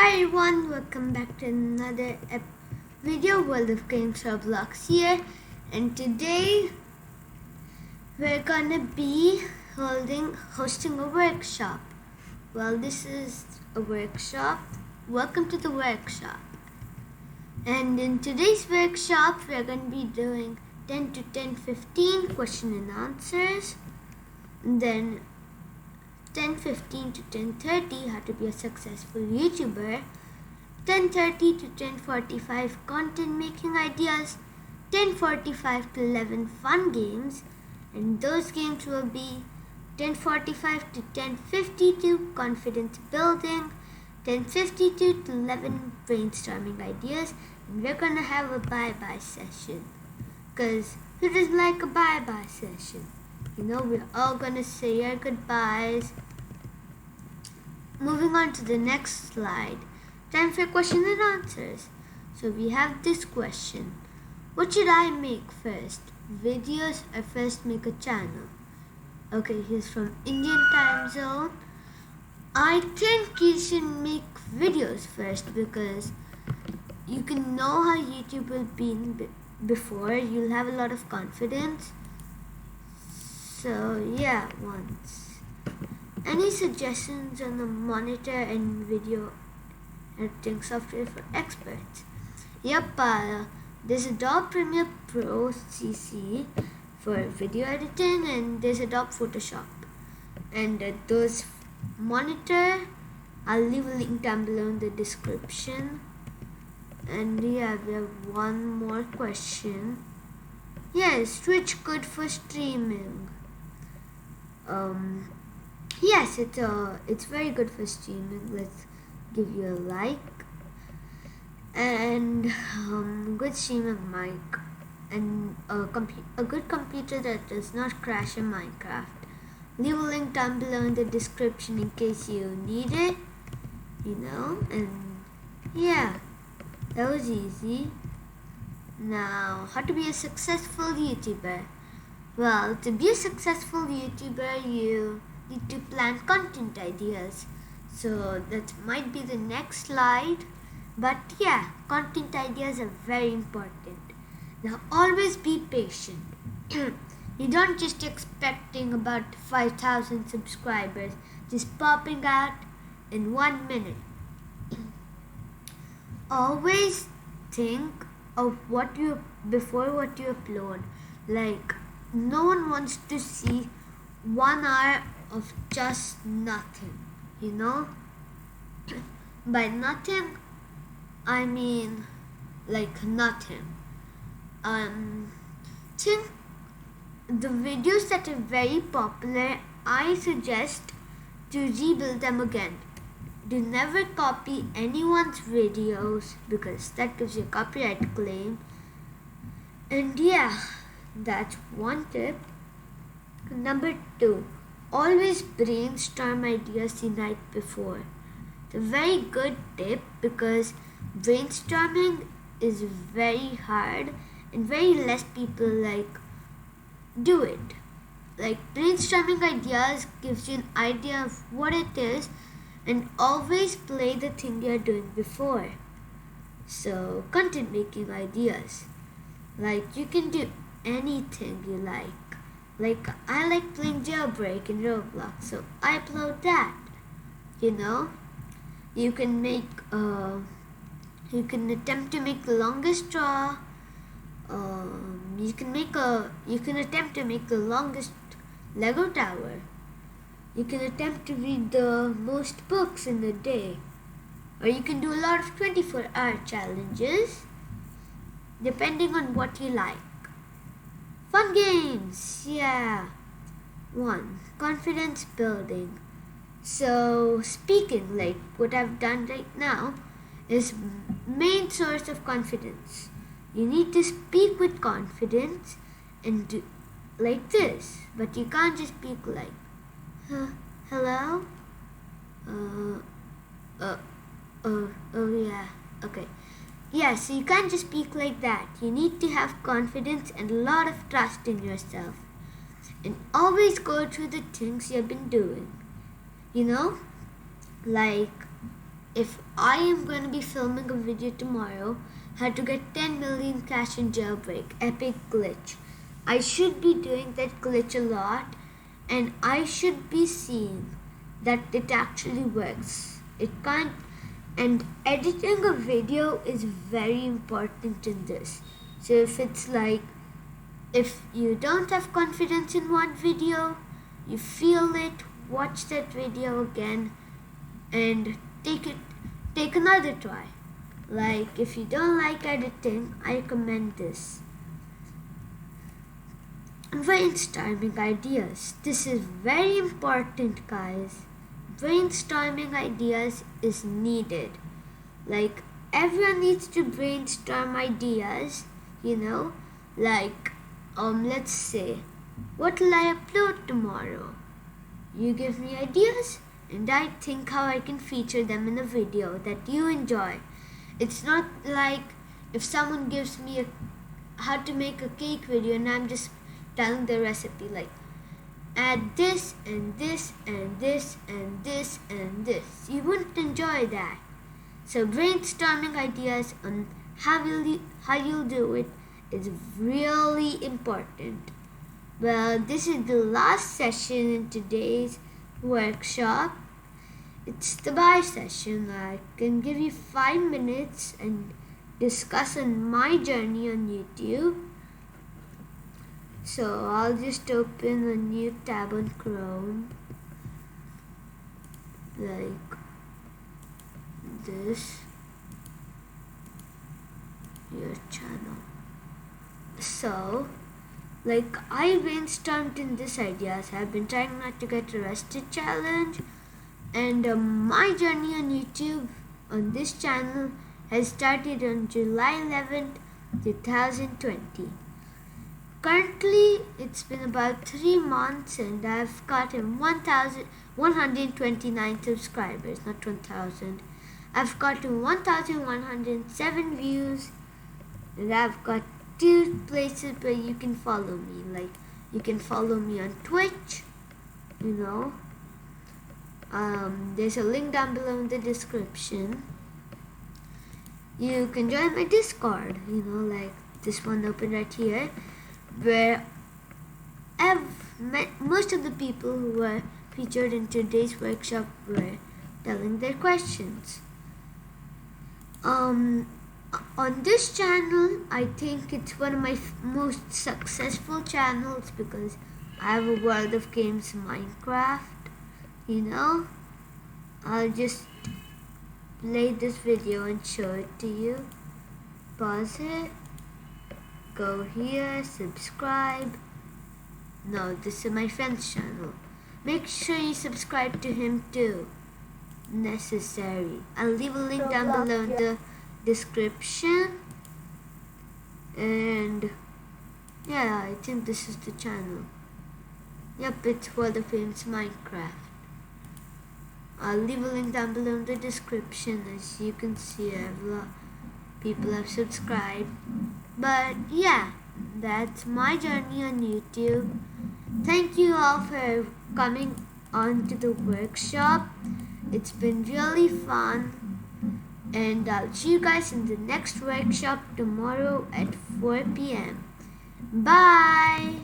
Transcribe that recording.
Hi everyone, welcome back to another video. World of Games Roblox here, and today we're gonna be hosting a workshop. Well, this is a workshop. Welcome to the workshop. And in today's workshop, we're gonna be doing 10 to 10:15 question and answers, and then 10:15 to 10:30 how to be a successful YouTuber, 10:30 to 10:45 content making ideas, 10:45 to 11 fun games, and those games will be 10:45 to 10:52 confidence building, 10:52 to 11 brainstorming ideas, and we're gonna have a bye-bye session. Cause who doesn't like a bye-bye session? You know, we're all gonna say our goodbyes. Moving on to the next slide. Time for question and answers. So we have this question. What should I make first? Videos or first make a channel? Okay, he's from Indian time zone. I think you should make videos first because you can know how YouTube will be before. You'll have a lot of confidence. So yeah, once. Any suggestions on the monitor and video editing software for experts? Yep, there's Adobe Premiere Pro CC for video editing, and there's Adobe Photoshop. And those monitor, I'll leave a link down below in the description. And yeah, we have one more question. Yes, Twitch good for streaming? Yes, it's very good for streaming. Let's give you a like. And good streaming mic and a good computer that does not crash in Minecraft. Leave a link down below in the description in case you need it. You know, and yeah, that was easy. Now, how to be a successful YouTuber? Well, to be a successful YouTuber, you need to plan content ideas. So that might be the next slide. But yeah, content ideas are very important. Now always be patient. You don't just expecting about 5,000 subscribers just popping out in 1 minute. Always think of before what you upload. Like, no one wants to see 1 hour of just nothing, you know? By nothing, I mean like nothing. Think the videos that are very popular, I suggest to rebuild them again. Do never copy anyone's videos because that gives you a copyright claim. And yeah, that's one tip. Number 2. Always brainstorm ideas the night before. It's a very good tip because brainstorming is very hard and very less people do it. Like, brainstorming ideas gives you an idea of what it is, and always play the thing you're doing before. So, content making ideas. Like, you can do anything you like. Like, I like playing Jailbreak in Roblox, so I upload that. You know, you can attempt to make the longest straw. You can attempt to make the longest Lego tower. You can attempt to read the most books in a day, or you can do a lot of 24-hour challenges, depending on what you like. Fun games, yeah. 1. Confidence building. So speaking, like what I've done right now, is main source of confidence. You need to speak with confidence and do like this, but you can't just speak like, hello? Oh yeah, okay. Yeah, so you can't just speak like that. You need to have confidence and a lot of trust in yourself. And always go through the things you've been doing. You know? Like, if I am going to be filming a video tomorrow, how to get 10 million cash in jailbreak, epic glitch. I should be doing that glitch a lot, and I should be seeing that it actually works. It can't, and editing a video is very important in this. So if it's like, if you don't have confidence in one video, you feel it, watch that video again and take another try. Like if you don't like editing, I recommend this. Brainstorming ideas. This is very important, guys. Brainstorming ideas is needed. Like everyone needs to brainstorm ideas, like let's say, what will I upload tomorrow? You give me ideas and I think how I can feature them in a video that you enjoy. It's not like if someone gives me how to make a cake video and I'm just telling the recipe, like add this and this and this and this and this. You wouldn't enjoy that. So brainstorming ideas on how you'll do it is really important. Well, this is the last session in today's workshop. It's the bye session. I can give you 5 minutes and discuss on my journey on YouTube. So I'll just open a new tab on Chrome, like this, your channel. So, like I brainstormed in this ideas. I've been trying not to get arrested challenge, and my journey on YouTube on this channel has started on July 11th, 2020. Currently, it's been about 3 months and I've gotten 1,129 subscribers, not 1,000. I've gotten 1,107 views, and I've got 2 places where you can follow me. Like, you can follow me on Twitch, there's a link down below in the description. You can join my Discord, like this one open right here, where most of the people who were featured in today's workshop were telling their questions. On this channel, I think it's one of my most successful channels because I have a World of Games Minecraft. I'll just play this video and show it to you. Pause it. Go here, subscribe. No, this is my friend's channel. Make sure you subscribe to him too. Necessary. I'll leave a link down below in the description. And yeah, I think this is the channel. Yep, it's World of Games Minecraft. I'll leave a link down below in the description. As you can see, a lot of people have subscribed. But yeah, that's my journey on YouTube. Thank you all for coming on to the workshop. It's been really fun. And I'll see you guys in the next workshop tomorrow at 4 p.m. Bye!